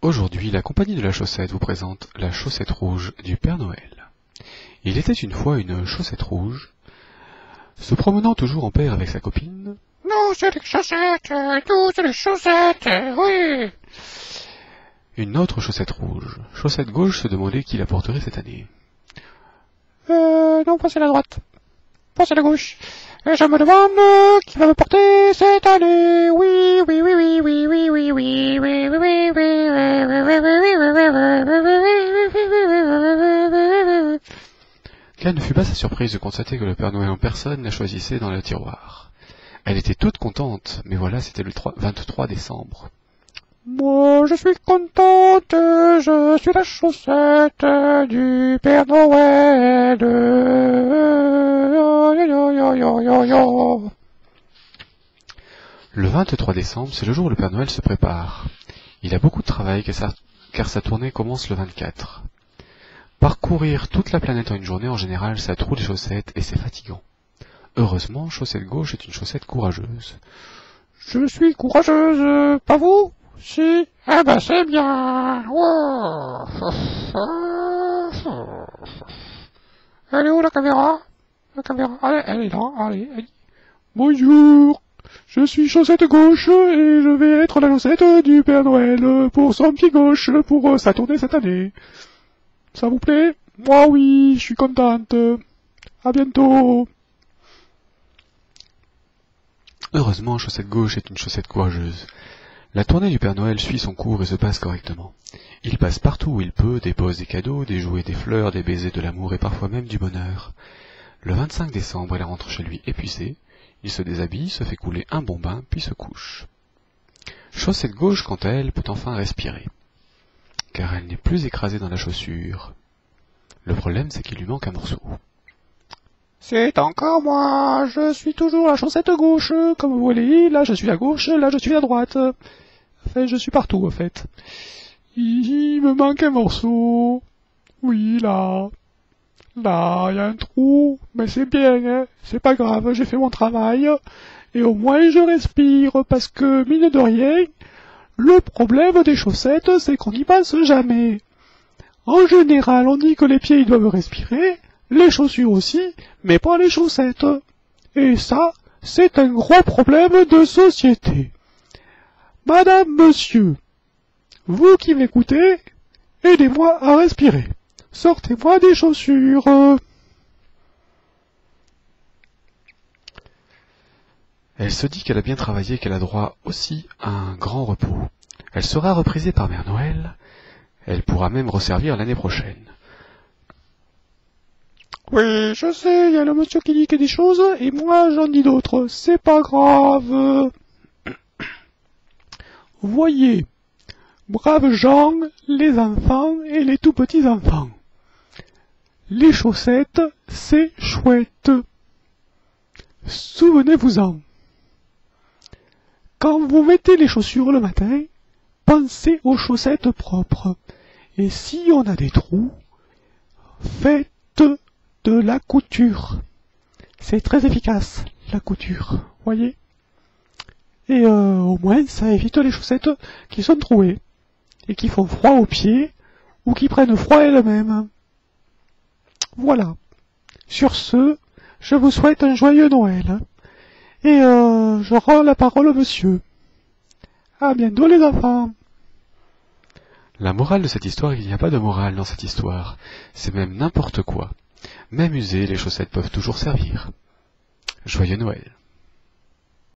Aujourd'hui, la compagnie de la chaussette vous présente la chaussette rouge du Père Noël. Il était une fois une chaussette rouge, se promenant toujours en paire avec sa copine. Nous, c'est les chaussettes, oui. Une autre chaussette rouge, chaussette gauche, se demandait qui la porterait cette année. Non, pas c'est la droite. Pas c'est la gauche. Et je me demande qui va me porter cette année. Oui, oui, oui, oui, oui, oui, oui, oui, oui, oui, oui, oui. Quelle ne fut pas sa surprise de constater que le Père Noël en personne la choisissait dans le tiroir. Elle était toute contente, mais voilà, c'était le 23 décembre. Moi, je suis contente, je suis la chaussette du Père Noël. Le 23 décembre, c'est le jour où le Père Noël se prépare. Il a beaucoup de travail car sa tournée commence le 24. Parcourir toute la planète en une journée, en général, ça troue les chaussettes et c'est fatigant. Heureusement, chaussette gauche est une chaussette courageuse. Je suis courageuse, pas vous? Si? Eh ben c'est bien. Wow. Elle est où la caméra? La caméra, allez, elle est là, allez. Bonjour, je suis chaussette gauche et je vais être la chaussette du Père Noël pour son pied gauche pour sa tournée cette année. Ça vous plaît? Moi oui, je suis contente. À bientôt. Heureusement, chaussette gauche est une chaussette courageuse. La tournée du Père Noël suit son cours et se passe correctement. Il passe partout où il peut, dépose des cadeaux, des jouets, des fleurs, des baisers, de l'amour et parfois même du bonheur. Le 25 décembre, elle rentre chez lui épuisée. Il se déshabille, se fait couler un bon bain, puis se couche. Chaussette gauche, quant à elle, peut enfin respirer, car elle n'est plus écrasée dans la chaussure. Le problème, c'est qu'il lui manque un morceau. C'est encore moi, je suis toujours la chaussette gauche, comme vous voyez, là je suis à gauche, là je suis à droite. Enfin, je suis partout, en fait. Il me manque un morceau. Oui, là. Là, il y a un trou, mais c'est bien, hein. C'est pas grave, j'ai fait mon travail. Et au moins je respire, parce que, mine de rien, le problème des chaussettes, c'est qu'on n'y passe jamais. En général, on dit que les pieds ils doivent respirer, les chaussures aussi, mais pas les chaussettes. Et ça, c'est un gros problème de société. Madame, monsieur, vous qui m'écoutez, aidez-moi à respirer. Sortez-moi des chaussures. Elle se dit qu'elle a bien travaillé et qu'elle a droit aussi à un grand repos. Elle sera reprisée par Mère Noël. Elle pourra même resservir l'année prochaine. Oui, je sais, il y a le monsieur qui dit que des choses, et moi j'en dis d'autres. C'est pas grave. Voyez, braves gens, les enfants et les tout petits enfants. Les chaussettes, c'est chouette. Souvenez-vous-en. Quand vous mettez les chaussures le matin, pensez aux chaussettes propres. Et si on a des trous, faites de la couture. C'est très efficace, la couture, voyez. Et au moins, ça évite les chaussettes qui sont trouées, et qui font froid aux pieds, ou qui prennent froid elles-mêmes. Voilà. Sur ce, je vous souhaite un joyeux Noël. Et je rends la parole au monsieur. À bientôt les enfants. La morale de cette histoire, il n'y a pas de morale dans cette histoire. C'est même n'importe quoi. Même usées, les chaussettes peuvent toujours servir. Joyeux Noël.